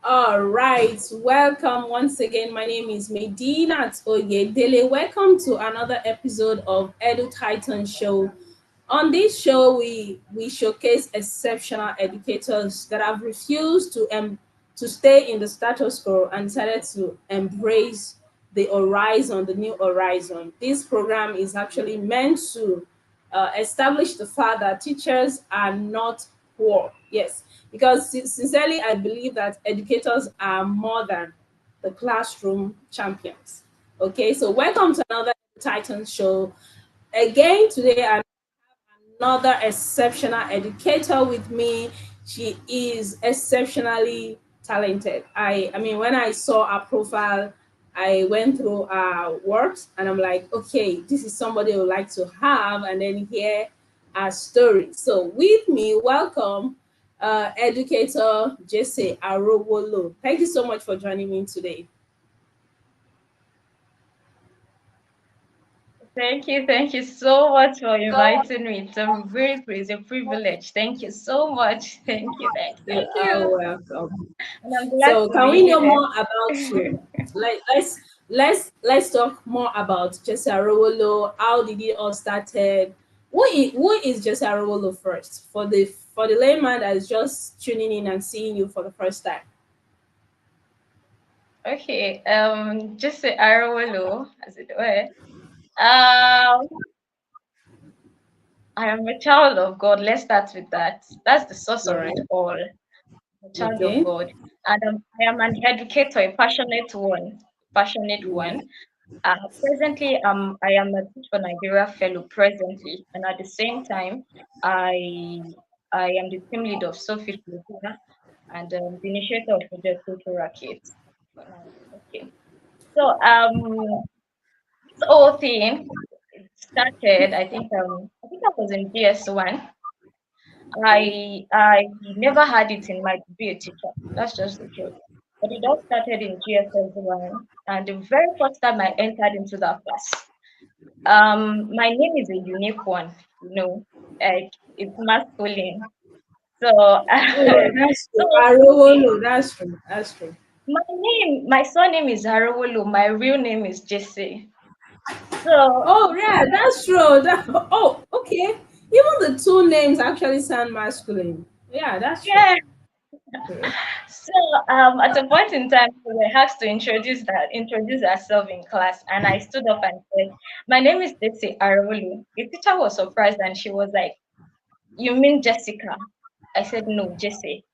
All right, welcome once again. My name is Medina Oyedele. Welcome to another episode of Edu Titan Show. On this show, we showcase exceptional educators that have refused to stay in the status quo and decided to embrace the new horizon. This program is actually meant to establish the fact that teachers are not poor. Yes, because sincerely, I believe that educators are more than the classroom champions. Okay, so welcome to another Titan show. Again, today I'm another exceptional educator with me. She is exceptionally talented. I mean, when I saw her profile, I went through her works and I'm like, okay, this is somebody I would like to have and then hear her story. So with me, welcome educator Jesse Arowolo. Thank you so much for joining me today. Thank you so much for inviting me. It's a privilege. Thank you so much. You Thank are you. welcome. And I'm glad So to can we be know here. more about you? Let's talk more about Jesse Arowolo. How did it all started? Who is Jesse Arowolo first? For the layman that is just tuning in and seeing you for the first time. Okay, Jesse Arowolo, as it were. Um, I am a child of God. Let's start with that. That's the source All of right. it all. A child of Okay. God. And I am an educator, a passionate one. Passionate Yeah. one. Presently, I am a Teach for Nigeria fellow presently, and at the same time, I I am the team lead of Sophie Filipina and the initiator of Project Cultural Kids. For now, okay. So this whole thing it started. I think I was in GS1. I never had it in mind to be a teacher. That's just the truth. But it all started in GSS1, and the very first time I entered into that class. My name is a unique one, like it's masculine. So, Oh yeah, that's so true. Arowolo, that's true. That's true. my surname is Arowolo. My real name is Jesse. So, Oh yeah, that's true. Oh, okay. Even the two names actually sound masculine. Yeah, that's true. yeah. Okay. So, at a point in time, we were asked to introduce ourselves in class, and I stood up and said, "My name is Jesse Arowolo." The teacher was surprised, and she was like, "You mean Jessica?" I said, "No, Jesse."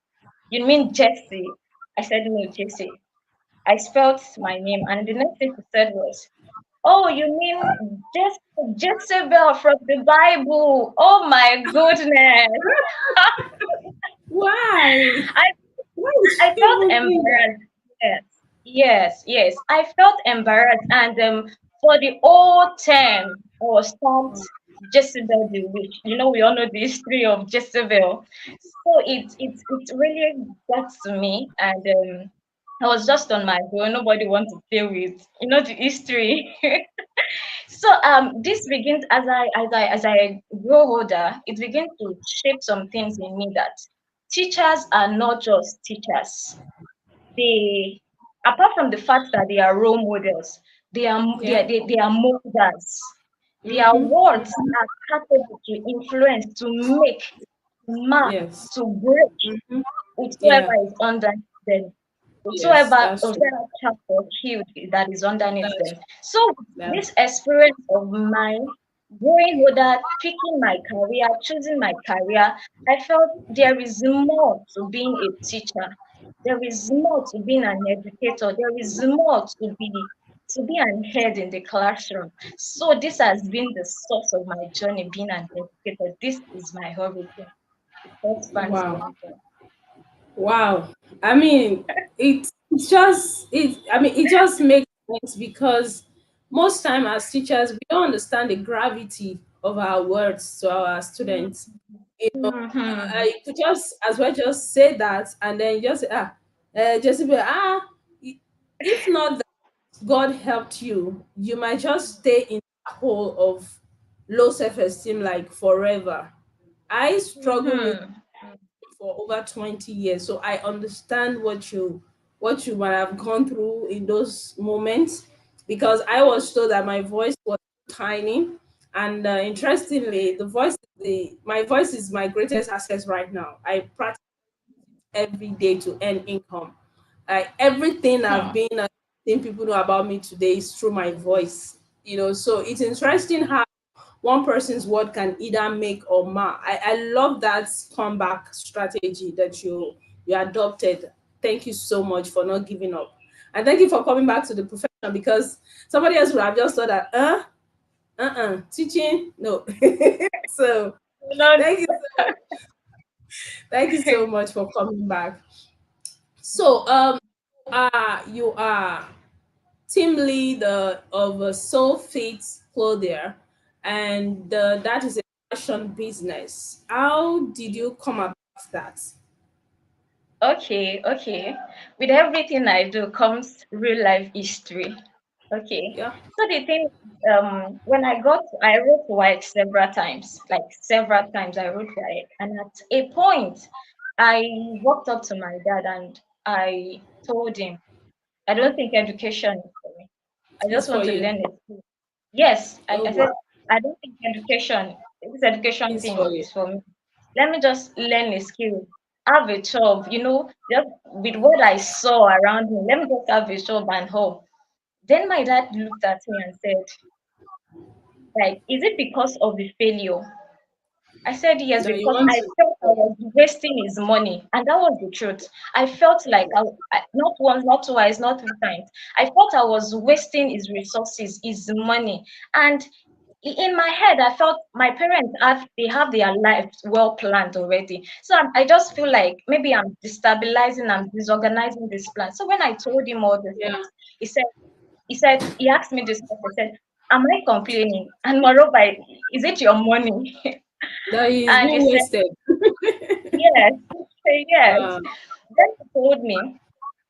"You mean Jesse?" I said, "No, Jesse." I spelled my name, and the next thing she said was, "Oh, you mean Jezebel from the Bible?" Oh my goodness! Why? I Why would I you felt even think that? embarrassed. Yes. I felt embarrassed, and for the whole term, I was taught Jezebel the witch. We all know the history of Jezebel, so it really got to me, and I was just on my own. Nobody wants to play with the history. So this begins as I grow older, it begins to shape some things in me that teachers are not just teachers. They, apart from the fact that they are role models, Yeah. they are molders. Their Mm-hmm. words are capable to influence, to make, to mark, Yes. to break Mm-hmm. whosoever Yeah. is underneath them, Yes, that's true. whosoever child or kid that is underneath That's them. So that's this experience of mine, growing older, picking my career, choosing my career, I felt there is more to being a teacher. There is more to being an educator. There is more to be an head in the classroom. So this has been the source of my journey being an educator. This is my origin. The first fancy wow. origin. Wow. I mean, it just makes sense because most time as teachers we don't understand the gravity of our words to our students. Mhm. I could just as well just say that and then just say, just be if not that God helped you, you might just stay in a hole of low self-esteem like forever. I struggle with Mhm. for over 20 years, so I understand what you what you might have gone through in those moments, because I was told that my voice was tiny. And interestingly, my voice is my greatest asset right now. I practice every day to earn income. Like everything I've Hmm. been seeing people know about me today is through my voice. So it's interesting how one person's word can either make or mar. I love that comeback strategy that you adopted. Thank you so much for not giving up. And thank you for coming back to the profession, because somebody else would have just thought that, teaching, no. So No. thank you, thank you so much for coming back. So you are team leader of a Soul Fit Clothier, and that is a fashion business. How did you come about that? Okay, okay. With everything I do comes real life history. Okay. Yeah. So the thing, when I wrote WIC several times, like several times I wrote WIC, and at a point, I walked up to my dad and I told him, I don't think education is for me. I It's just for want to you. learn it. Yes, Oh I wow. said, I don't think this education It's for thing you. is for me. Let me just learn a skill, have a job, just with what I saw around me. Let me just have a job and hope. Then my dad looked at me and said, like, is it because of the failure? I said yes That you because want I to. felt I was wasting his money, and that was the truth. I felt like not once, not twice, not three times. I felt I was wasting his resources, his money, and in my head, I felt my parents have their lives well planned already. So I just feel like maybe I'm destabilizing, I'm disorganizing this plan. So when I told him all these Yeah. things, he said, he asked me this question. He said, "Am I complaining? And moreover, is it your money?" That is And he being said, wasted. yes, yes. Uh, Then he told me,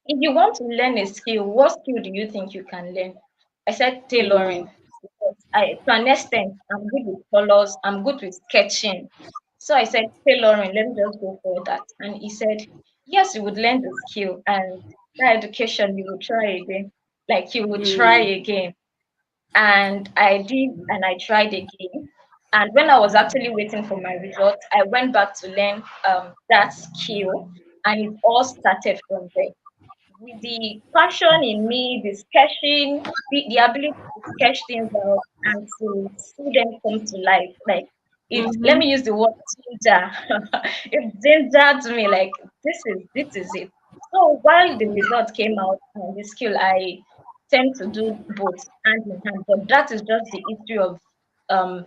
if you want to learn a skill, what skill do you think you can learn? I said wow. tailoring. Because to an extent, I'm good with colors, I'm good with sketching. So I said tailoring, let me just go for that. And he said, yes, you would learn the skill and that education you would try again. Like you would try Mm. again. And I did, and I tried again. And when I was actually waiting for my results, I went back to learn that skill, and it all started from there. With the passion in me, the sketching, the ability to sketch things out and to see them come to life. Like let Mm-hmm. me use the word ginger. It gingered me like this is it. So while the result came out and the skill, I tend to do both hand in hand. But that is just the history of um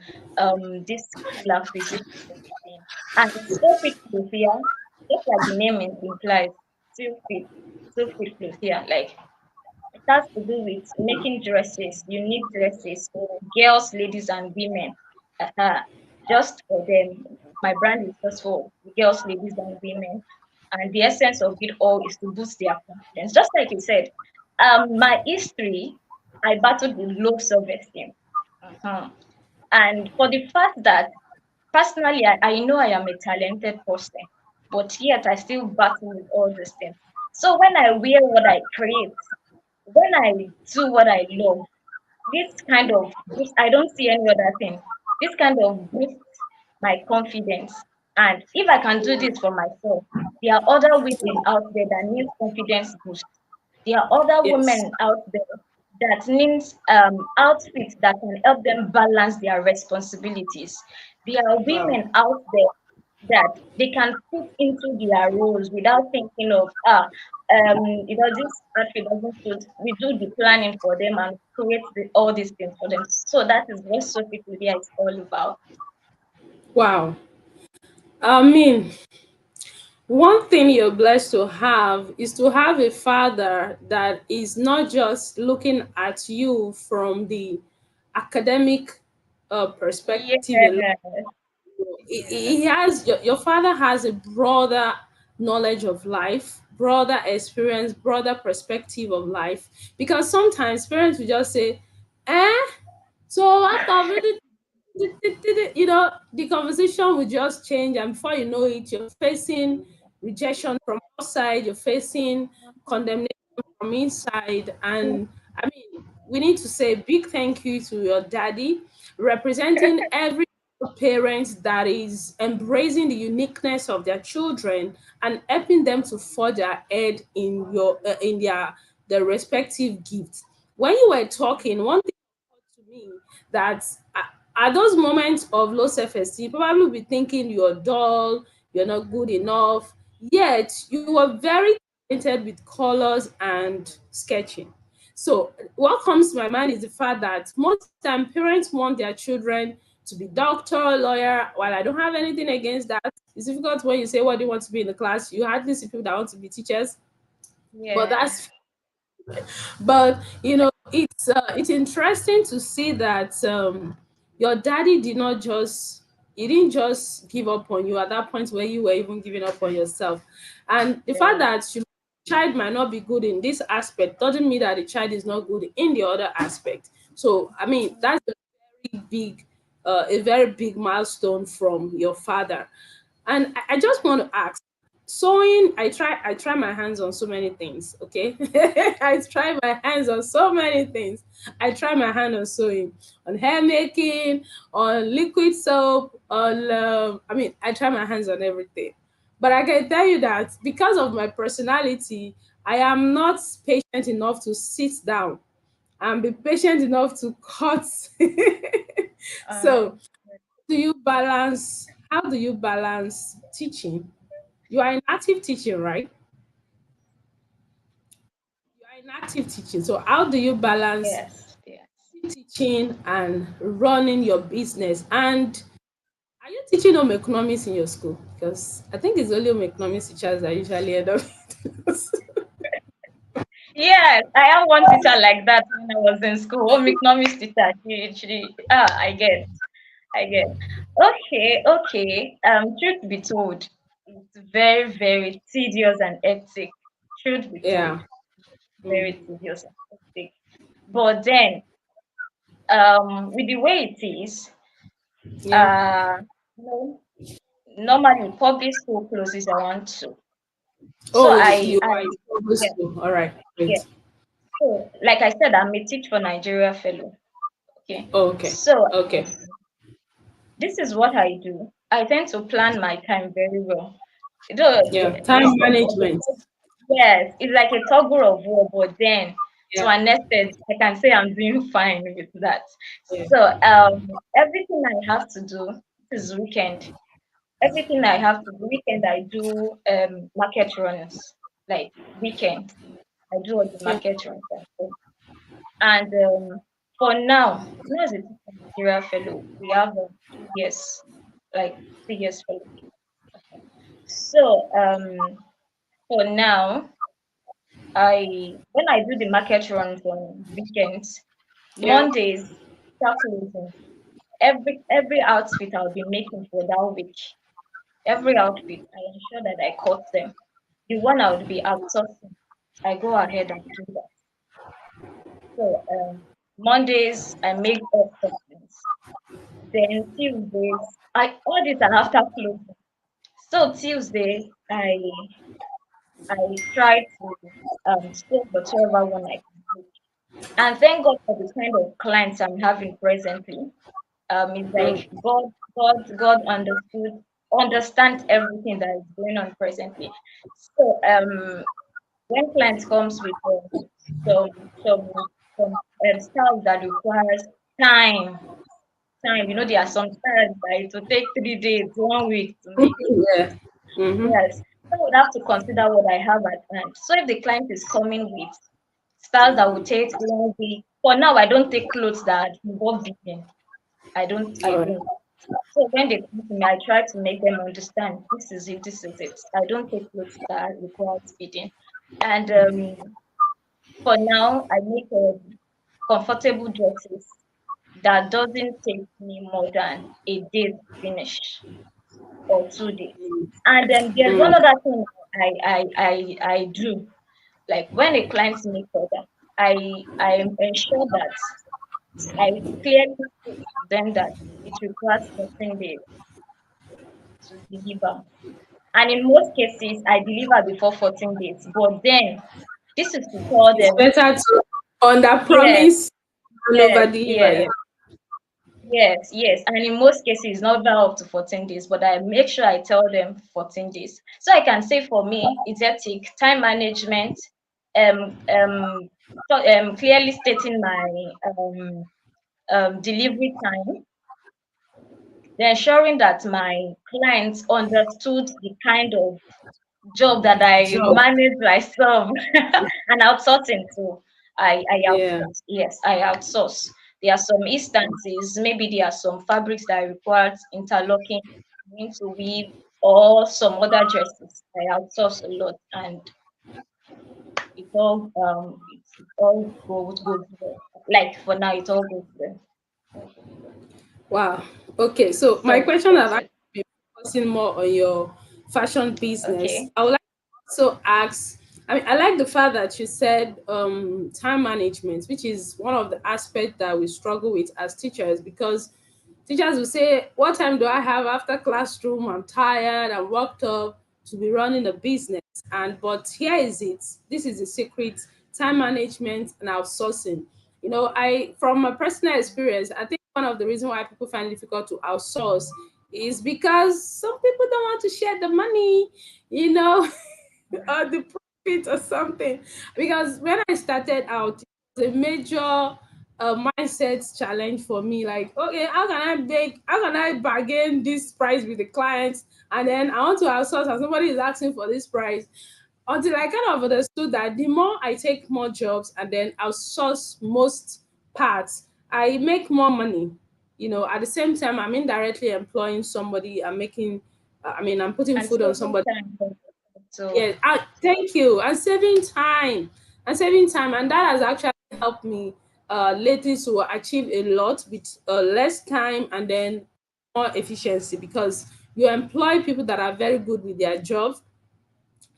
this skill acquisition. And so fit here, just like the name implies, still fit, still fit clothes here. Like it has to do with making dresses, unique dresses for girls, ladies, and women. Uh, just for them. My brand is just for girls, ladies, and women. And the essence of it all is to boost their confidence. Just like you said, my history, I battled with low self-esteem. Mhm. And for the fact that personally, I know I am a talented person, but yet I still battle with all these things. So when I wear what I create, when I do what I love, this kind of boost, I don't see any other thing. This kind of boosts my confidence. And if I can do this for myself, there are other women out there that need confidence boost. There are other Yes. women out there that needs outfits that can help them balance their responsibilities. There are Wow. women out there that they can fit into their roles without thinking of this outfit doesn't suit. We do the planning for them and create all these things for them. So that is what social media is all about. Wow. I mean, one thing you're blessed to have is to have a father that is not just looking at you from the academic perspective alone. Yeah, He has your father has a broader knowledge of life, broader experience, broader perspective of life. Because sometimes parents will just say, "Eh, so after really," the conversation will just change, and before you know it, you're facing rejection from outside, you're facing condemnation from inside. And I mean, we need to say a big thank you to your daddy, representing every parent that is embracing the uniqueness of their children and helping them to forge ahead in their respective gifts. When you were talking, one thing to me that at those moments of low self-esteem, probably be thinking you're dull, you're not good enough, yet you were very talented with colors and sketching. So what comes to my mind is the fact that most time parents want their children to be doctor, lawyer. While I don't have anything against that, it's difficult when you say what do you want to be in the class. You hardly see people that want to be teachers, but Yeah. that's but it's interesting to see that your daddy did not just he didn't just give up on you at that point where you were even giving up on yourself. And the fact Yeah. that your child might not be good in this aspect doesn't mean that the child is not good in the other aspect. So I mean that's a very big milestone from your father. And I just want to ask, sewing, I try my hands on so many things, okay? I try my hands on so many things. I try my hand on sewing, on hair making, on liquid soap, on I mean, I try my hands on everything. But I can tell you that because of my personality, I am not patient enough to sit down and be patient enough to cut. Uh, So how do you balance teaching? You are in active teaching, right? You are in active teaching. So how do you balance yes. Yes. teaching and running your business? And are you teaching home economics in your school? Because I think it's only home economics teachers that usually end up with those. Yes, I have one teacher like that when I was in school. Home economics teacher. I get. Okay, okay. Truth be told, it's very, very tedious and hectic. Truth be told, Yeah. very Mm. tedious and hectic. But then, with the way it is, Yeah. uh, no, normally public school closes around 2. So Oh, I, you I, are in public yeah, school. All right. yeah. Great. So, like I said, I'm a Teach for Nigeria fellow. Okay. Oh, okay. So, Okay. this is what I do. I tend to plan my time very well. Though Yeah. Time it's management. yes, it's like a toggle of war, but then to Yeah. an extent, I can say I'm doing fine with that. Yeah. So everything I have to do is weekend. Everything I have to do weekend, I do market runs like weekend. I do all the Yeah. market runs and stuff. And for now as a Nigeria fellow, we have 2 years, like 3 years fellow. So for now, when I do the market runs on weekends, Yeah. Mondays start closing. Every outfit I'll be making for that week, every outfit, I ensure that I cut them. The one I would be outsourcing, I go ahead and do that. So Mondays I make up cuttings. Then Tuesdays, I all these are after closing. So Tuesday, I try to stay whatever one I can do. And thank God for the kind of clients I'm having presently. It's like Mm. God understands everything that is going on presently. So when clients comes with some some styles that requires time, there are some styles that it will take 3 days, 1 week to make. Yeah. Mm-hmm. Yes, so I would have to consider what I have at hand. So if the client is coming with styles that will take 1 week, for now I don't take clothes that involve beading. I All right. don't. So when they come to me, I try to make them understand this is it, this is it. I don't take clothes that require beading. And for now, I make comfortable dresses that doesn't take me more than a day to finish or 2 days. And then there's Mm. one other thing I do. Like when a client make order, I ensure that I clearly state to them that it requires 14 days to deliver. And in most cases, I deliver before 14 days. But then This is to tell It's them, better to under yes, promise and yes, over deliver. yes. Yeah. Yes, yes. And in most cases, it's not even up to 14 days, but I make sure I tell them 14 days. So I can say for me, it's ethic, time management, um, um, clearly stating my delivery time, then ensuring that my clients understood the kind of job that I Job. manage myself and outsourcing too. I Yeah. outsource. Yes, I outsource. There are some instances, maybe there are some fabrics that require interlocking, need to weave, or some other dresses. I outsource a lot, and it all goes well. Like for now, it all goes well. Wow. Okay. So my So question that's have actually it. been focusing more on your fashion business. Okay. I would like to also ask. I mean, I like the fact that you said time management, which is one of the aspects that we struggle with as teachers because teachers will say, "What time do I have after classroom? I'm tired. I'm worked up to be running a business." And but here is it. This is the secret: time management and outsourcing. I from my personal experience, I think one of the reasons why people find it difficult to outsource is because some people don't want to share the money, you know, or the profit or something. Because when I started out, it was a major mindset challenge for me. Like, okay, how can I bargain this price with the clients? And then I want to outsource and somebody is asking for this price until I kind of understood that the more I take more jobs and then outsource most parts, I make more money. At the same time, I'm indirectly employing somebody. I'm putting And food on saving somebody. time. So Yeah, thank you. And saving time, and that has actually helped me lately to achieve a lot with less time and then more efficiency because you employ people that are very good with their job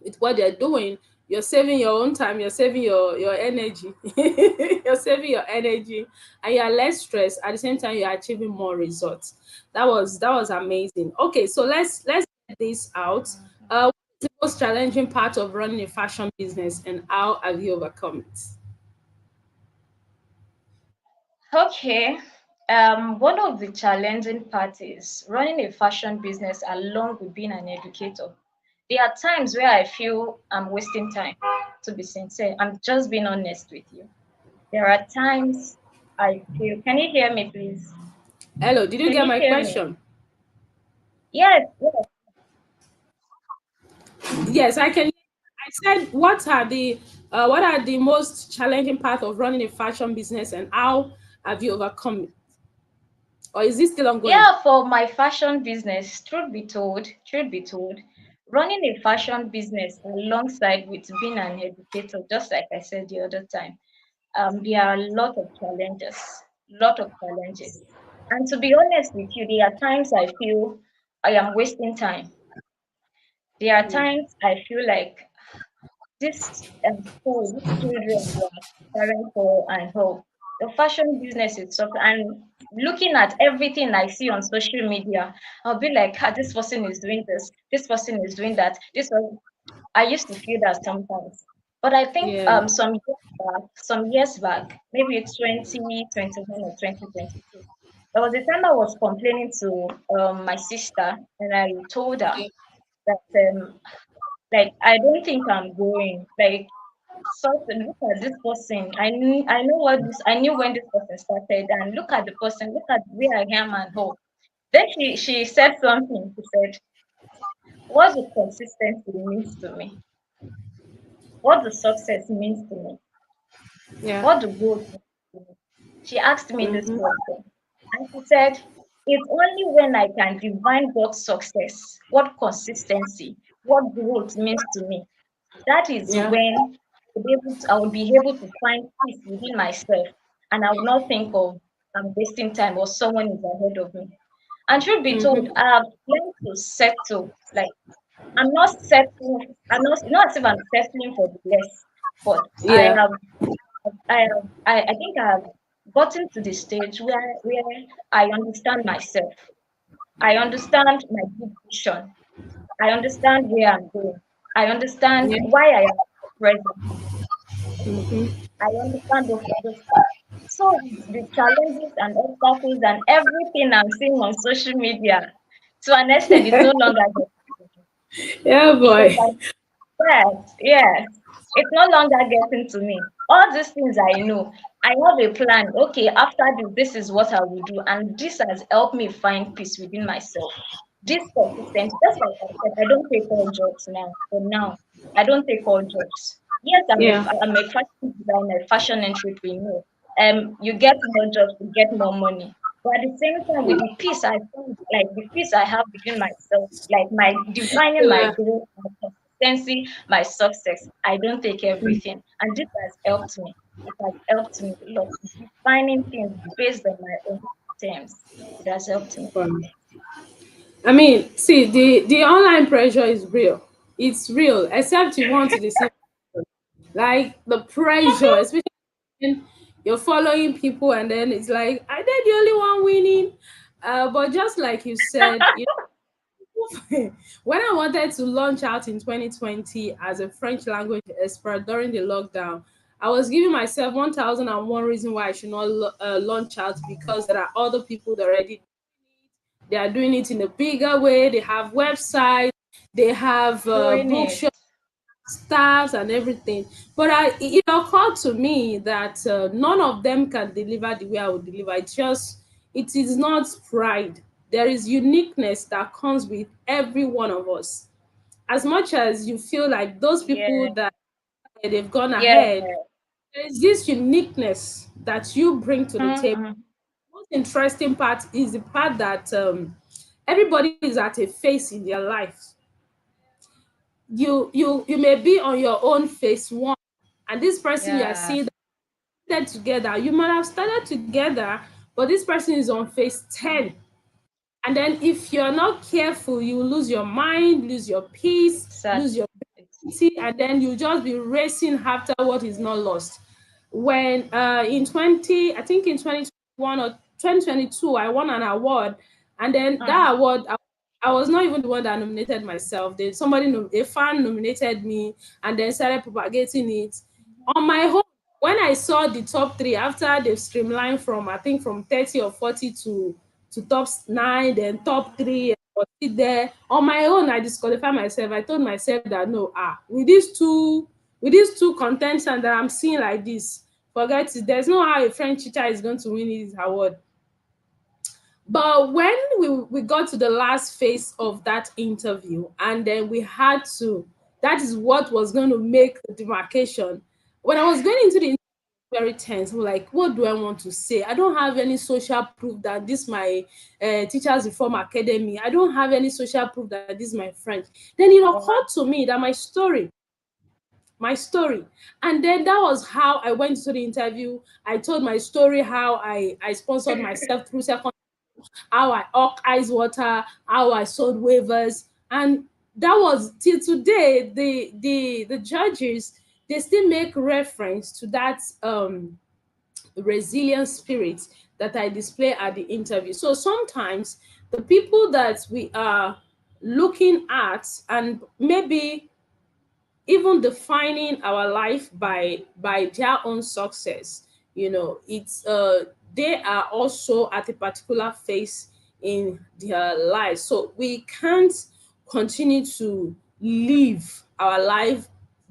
with what they're doing. You're saving your own time, you're saving your energy. You're saving your energy and you're less stressed. At the same time, you're achieving more results. That was amazing. Okay, so let's get this out. What's the most challenging part of running a fashion business and how have you overcome it? okay. One of the challenging parts is running a fashion business along with being an educator. There are times where I feel I'm wasting time, to be sincere. I'm just being honest with you. There are times I feel, can you hear me, please? Hello, did you Can get you my hear me? question? Yes, yes. Yes, I can. I said, what are the most challenging part of running a fashion business, and how have you overcome it, or is this still ongoing? Yeah, for my fashion business, truth be told, running a fashion business alongside with being an educator, just like I said the other time, there are a lot of challenges. And to be honest with you, there are times I feel I am wasting time. There are Mm. times I feel like these children we are caring for and help. The fashion business is something, and looking at everything I see on social media, I'll be like, ah, this person is doing this person is doing that. I used to feel that sometimes. But I think Yeah. some years back, maybe 2021 or 2022, there was a time I was complaining to my sister, and I told her that like I don't think I'm growing. Like sort of look at this person. I knew when this person started, and look at the person, look at where I am and hope. Then she said something. She said, "What the consistency means to me, what the success means to me, Yeah. what the growth means to me." She asked me this Hmm. question, and she said, "It's only when I can divine what success, what consistency, what growth means to me. That is Yeah. when I will be able to find peace within myself, and I will not think of I'm wasting time or someone is ahead of me." And truth be told, Hmm. I have learned to settle. Like I'm not settling. I'm not as if I'm settling for the less, but Yeah. I think I have gotten to the stage where I understand myself. I understand my big vision. I understand where I'm going. I understand Yeah. why I am present. Mm-hmm. I understand those stuff. So the challenges and obstacles and everything I'm seeing on social media, to an extent, is no longer Yeah, because boy. I yes. It's no longer getting to me. All these things I know. I have a plan. Okay, after this is what I will do. And this has helped me find peace within myself. This consistency, just like I said, I don't take all jobs now. For now, I don't take all jobs. Yes, Yeah. I'm a fashion designer, fashion entrepreneur. You get more jobs, you get more money. But at the same time, with the peace I find, like the peace I have within myself, like my defining my Yeah. growth, my consistency, my success, I don't take everything. And this has helped me. It has helped me a lot. Defining things based on my own terms. It has helped me. Fun. I mean, see, the online pressure is real. It's real, except you want to deceive. Like the pressure, especially when you're following people, and then it's like, are they the only one winning? But just like you said, when I wanted to launch out in 2020 as a French language expert during the lockdown, I was giving myself 1001 reason why I should not launch out, because there are other people that already, they are doing it in a bigger way. They have websites, they have Doing it. bookshops, staffs, and everything. But it occurred to me that none of them can deliver the way I would deliver. It is not pride. There is uniqueness that comes with every one of us. As much as you feel like those Yeah. people that they've gone Yeah. ahead, there is this uniqueness that you bring to the table. Mm-hmm. Most interesting part is the part that everybody is at a phase in their life. You may be on your own phase one, and this person you are Yeah. seeing started together, you might have started together, but this person is on phase 10. And then if you're not careful, you will lose your mind, lose your peace, Sad. lose your It's ability, and then you just be racing after what is not lost. When in 20, I think in 2021 or 2022, I won an award, and then that mm. award, I was not even the one that nominated myself. A fan nominated me, and then started propagating it on my own. When I saw the top three, after they've streamlined from, I think, from 30 or 40 to top nine, then top three, and was still there on my own. I disqualified myself. I told myself that no, with these two contents and that I'm seeing like this, forget it. There's no how a French teacher is going to win this award. But when we got to the last phase of that interview, and then we had to, that is what was going to make the demarcation. When I was going into the very tense, I'm like, what do I want to say? I don't have any social proof that this my teachers reform academy. I don't have any social proof that this is my French. Then it occurred Wow. to me that my story, and then that was how I went to the interview. I told my story, how I sponsored myself through second, how I hawk ice water, how I sold waivers, and that was till today. The judges, they still make reference to that resilient spirit that I display at the interview. So sometimes the people that we are looking at, and maybe even defining our life by their own success, it's they are also at a particular phase in their lives, so we can't continue to live our life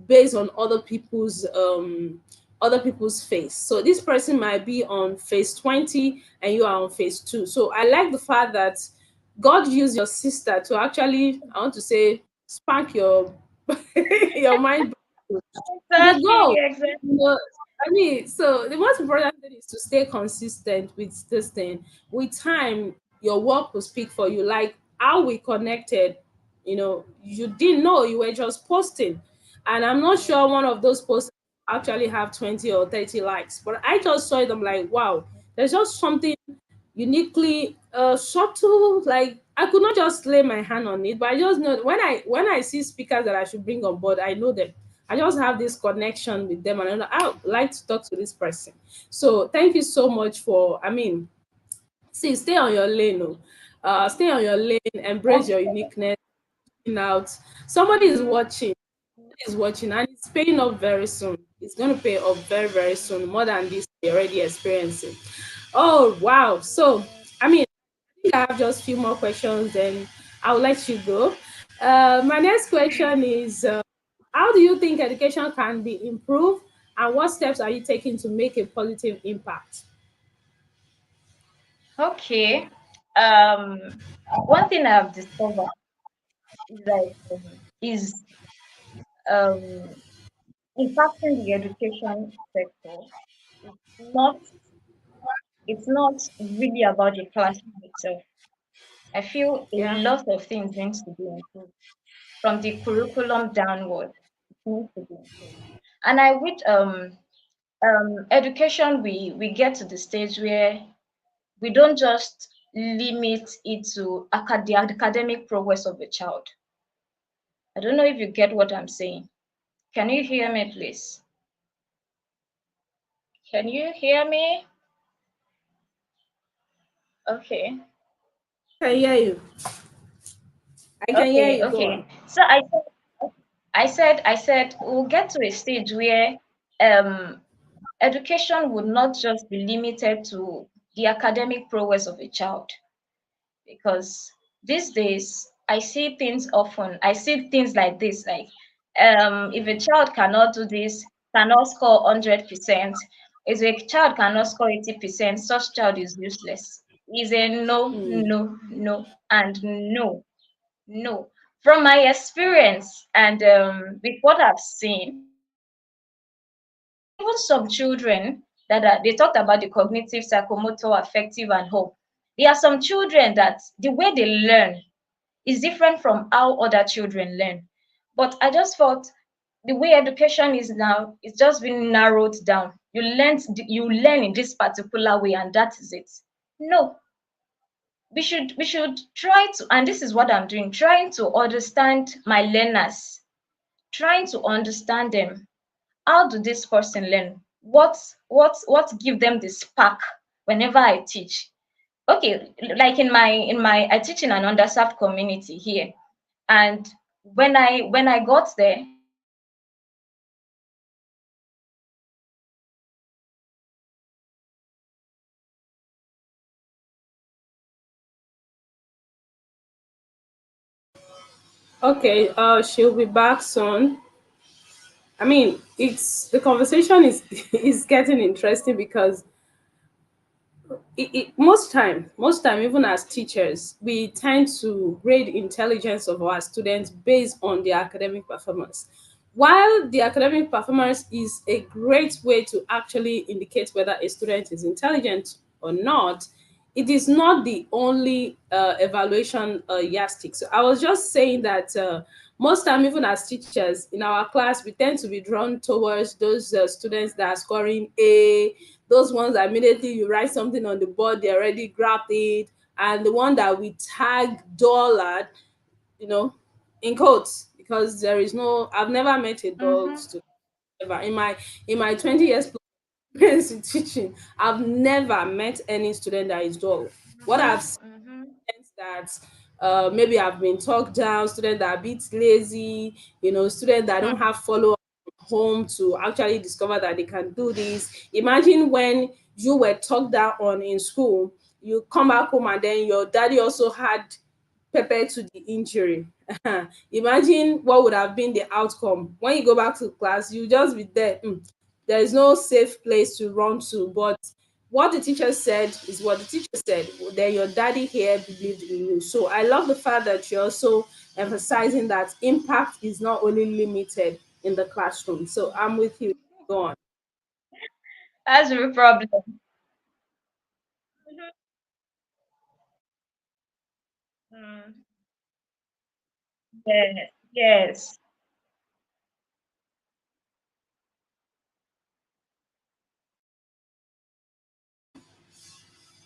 based on other people's phase. So this person might be on phase 20 and you are on phase 2. So I like the fact that God used your sister to actually, I want to say, spank your your mind. You Exactly. go. Exactly. I mean, so the most important thing is to stay consistent with this thing. With time, your work will speak for you. Like how we connected, you didn't know, you were just posting. And I'm not sure one of those posts actually have 20 or 30 likes, but I just saw it. I'm like, wow, there's just something uniquely subtle. Like I could not just lay my hand on it, but I just know when I see speakers that I should bring on board, I know them. I just have this connection with them, and I would like to talk to this person. So thank you so much for. I mean, see, stay on your lane, oh. Stay on your lane, embrace your uniqueness. Out, somebody is watching, and it's paying off very soon. It's going to pay off very, very soon, more than this you're already experiencing. Oh, wow. So, I mean, I think I have just a few more questions, then I'll let you go. My next question is how do you think education can be improved, and what steps are you taking to make a positive impact? Okay. Um, One thing I've discovered is that is um, impacting the education sector. It's not it's not really about the classroom itself. I feel a Yeah. lot of things needs to be improved from the curriculum downward. It needs to be improved. And I wish education we get to the stage where we don't just limit it to the academic progress of a child. I don't know if you get what I'm saying. Can you hear me, please? Can you hear me? Okay. I can hear you. I can hear Okay, you. Go okay. on. So I said we'll get to a stage where um education would not just be limited to the academic progress of a child, because these days I see things like this, like if a child cannot do this, cannot score 100%, if a child cannot score 80%, such child is useless. Is a no, Hmm. no, no, and no, no. From my experience and with what I've seen, even some children they talked about the cognitive, psychomotor, affective, and hope. There are some children that the way they learn is different from how other children learn. But I just felt the way education is now, it's just been narrowed down. You learn in this particular way, and that is it. No, we should try to, and this is what I'm doing, trying to understand my learners, trying to understand them. How do this person learn? What give them the spark whenever I teach? Okay, like in my I teach in an underserved community here, and when I got there, Okay, she'll be back soon. I mean, it's the conversation is is getting interesting because most time even as teachers we tend to grade intelligence of our students based on their academic performance. While the academic performance is a great way to actually indicate whether a student is intelligent or not, it is not the only evaluation yardstick. So I was just saying that most time, even as teachers in our class, we tend to be drawn towards those students that are scoring A, those ones that immediately you write something on the board, they already grabbed it, and the one that we tag dullard, you know, in quotes, because there is no, I've never met a dull mm-hmm, student ever in my 20 years plus experience in teaching. I've never met any student that is dull. What mm-hmm, I've mm-hmm, that maybe I've been talked down, students that are a bit lazy, students that don't have follow up home to actually discover that they can do this. Imagine when you were talked down on in school, you come back home and then your daddy also had pepper to the injury. Imagine what would have been the outcome. When you go back to class, you just be there. There is no safe place to run to. But what the teacher said is what the teacher said. Then your daddy here believed in you. So I love the fact that you're also emphasizing that impact is not only limited in the classroom. So I'm with you. Go on. that's the problem. Mm, yes, yes.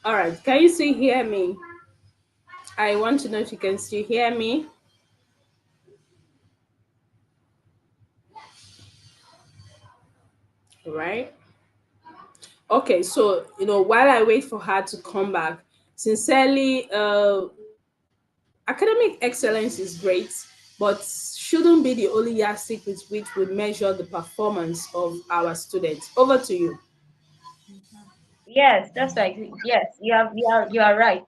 All right. Can you still hear me? I want to know if you can still hear me. Right. Okay, so while I wait for her to come back, sincerely, academic excellence is great, but shouldn't be the only yardstick with which we measure the performance of our students. Over to you. Yes, that's right. Yes, you are right.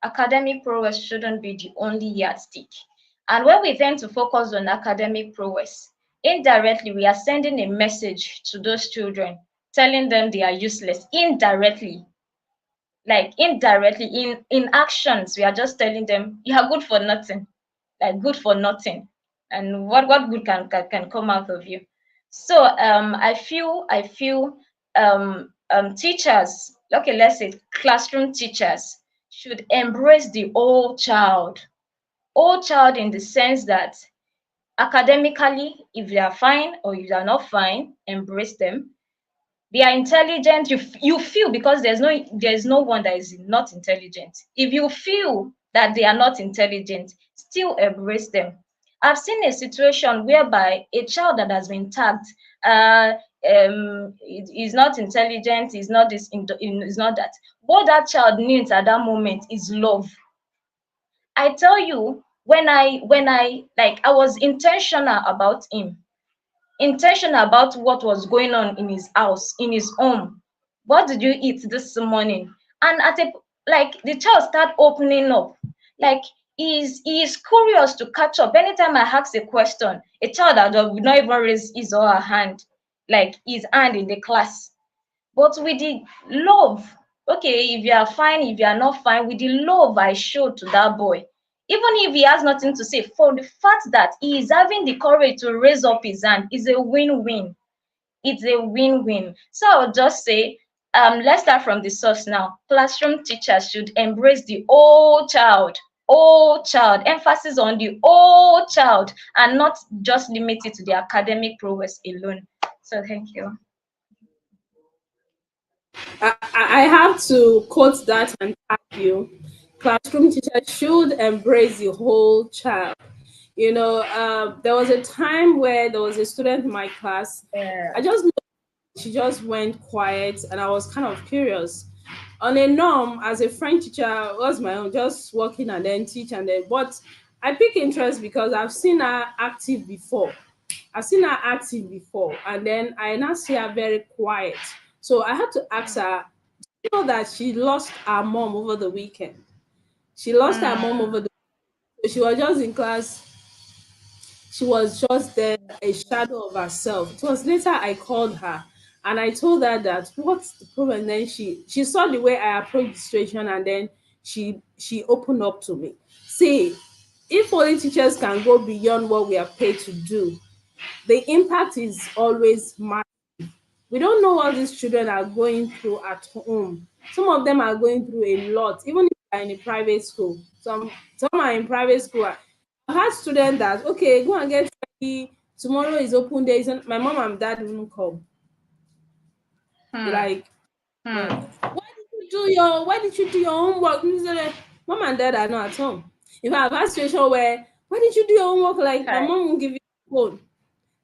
Academic prowess shouldn't be the only yardstick. And when we tend to focus on academic prowess, indirectly we are sending a message to those children, telling them they are useless. Indirectly, like indirectly in actions, we are just telling them you are good for nothing, like good for nothing. And what good can come out of you? So I feel teachers, okay, let's say classroom teachers, should embrace the whole child in the sense that academically, if they are fine or if they are not fine, embrace them. They are intelligent. You feel, because there's no one that is not intelligent. If you feel that they are not intelligent, still embrace them. I've seen a situation whereby a child that has been tagged, uh is not intelligent, is not this, is not that. What that child needs at that moment is love. I tell you, when I like, I was intentional about him, intentional about what was going on in his house, in his home. What did you eat this morning? And at a, like, the child start opening up. Like, he is curious to catch up. Anytime I ask a question, a child that would not even raise his or her hand, like his hand in the class. But with the love, okay, if you are fine, if you are not fine, with the love I showed to that boy, even if he has nothing to say, for the fact that he is having the courage to raise up his hand, is a win-win. It's a win-win. So I'll just say, let's start from the source now. Classroom teachers should embrace the whole child, emphasis on the whole child, and not just limit it to the academic prowess alone. So thank you. I have to quote that and tag you. Classroom teachers should embrace the whole child. There was a time where there was a student in my class. Yeah. I just she just went quiet, and I was kind of curious. On a norm, as a French teacher, it was my own, just working and then teach and then. But I pick interest because I've seen her active before. I've seen her active before, and then I now see her very quiet. So I had to ask her, you know that she lost her mom over the weekend. She lost her mom Hmm. over the. She was just in class. She was just there, a shadow of herself. It was later I called her and I told her that what's the problem. And then she saw the way I approached the situation, and then she opened up to me. See, if only teachers can go beyond what we are paid to do, the impact is always massive. We don't know what these children are going through at home. Some of them are going through a lot, even if they are in a private school. Some are in private school. I've had students that, okay, go and get ready. Tomorrow is open day. My mom and dad won't come. They're Hmm. like, Hmm. why did you do your homework? Mom and dad are not at home. If I've had a situation where, why did you do your homework? Like, my Hi. mom won't give you a phone.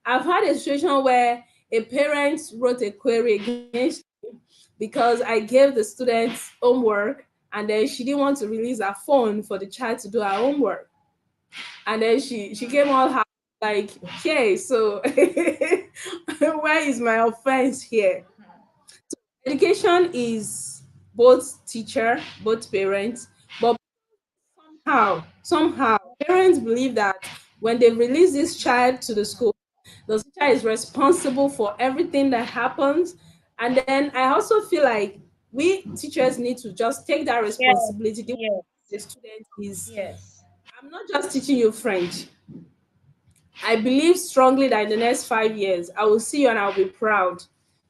I've had a situation where a parent wrote a query against because I gave the students homework, and then she didn't want to release her phone for the child to do her homework. And then she came all happy, like, okay, so where is my offense here? Education is both teacher, both parents, but somehow parents believe that when they release this child to the school, the teacher is responsible for everything that happens. And then I also feel like we teachers need to just take that Yes. responsibility. Yes. The student is, Yes. I'm not just teaching you French. I believe strongly that in the next 5 years, I will see you and I'll be proud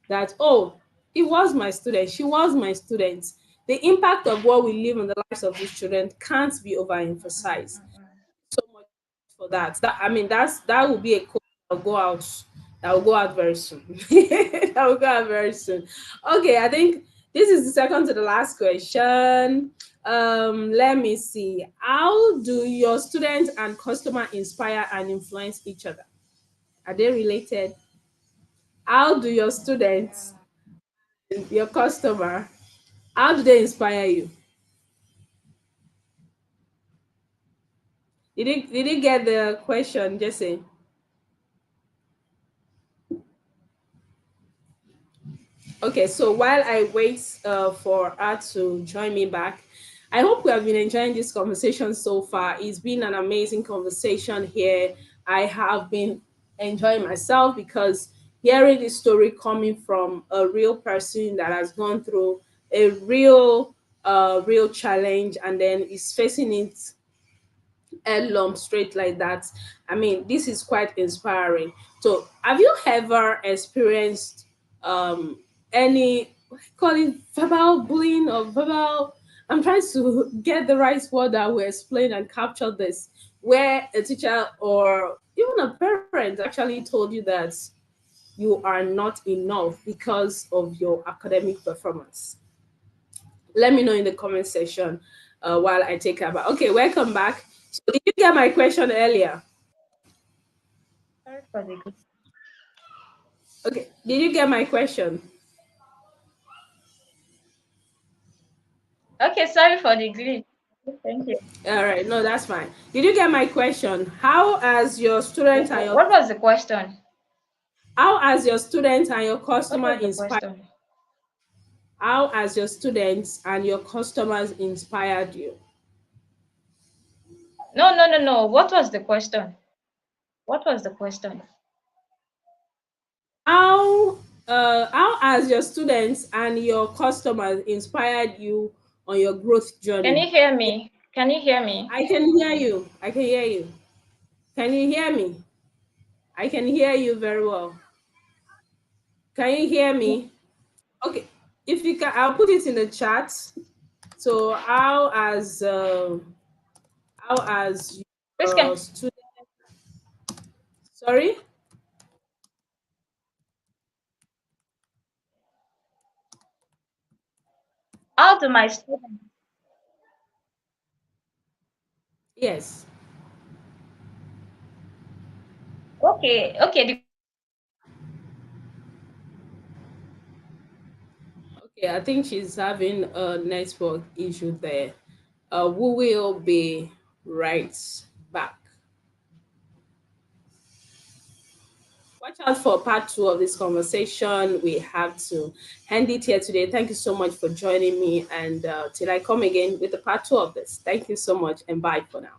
that, oh, it was my student, she was my student. The impact of what we live in the lives of these children can't be overemphasized. So much for that. That will be a code that will go out. That will go out very soon. That will go out very soon. Okay, I think this is the second to the last question. Let me see. How do your students and customer inspire and influence each other? Are they related? How do your students, your customer, how do they inspire you? Did you get the question, Jesse? Okay, so while I wait for her to join me back, I hope we have been enjoying this conversation so far. It's been an amazing conversation here. I have been enjoying myself because hearing this story coming from a real person that has gone through a real challenge and then is facing it headlong straight like that. I mean, this is quite inspiring. So have you ever experienced any, what do you call it, verbal bullying or verbal, I'm trying to get the right word that will explain and capture this, where a teacher or even a parent actually told you that you are not enough because of your academic performance? Let me know in the comment section while I take about. Okay, welcome back. So did you get my question earlier? Sorry for the glitch. Okay, did you get my question? Okay, sorry for the glitch. Thank you. All right, no, that's fine. Did you get my question? What was the question? How has your students and your What customer was the inspired? question? How has your students and your customers inspired you? No, no, no, no. What was the question? What was the question? How has your students and your customers inspired you on your growth Can journey? you hear me? Can you hear me? I can hear you. I can hear you. Can you hear me? I can hear you very well. Can you hear me? Okay. If you can, I'll put it in the chat. So how has Please your can student? Sorry. how do my students? Yes. Okay, okay. Okay. I think she's having a network issue there. We will be right back. Watch out for part two of this conversation. We have to end it here today. Thank you so much for joining me. And till I come again with the part two of this, thank you so much and bye for now.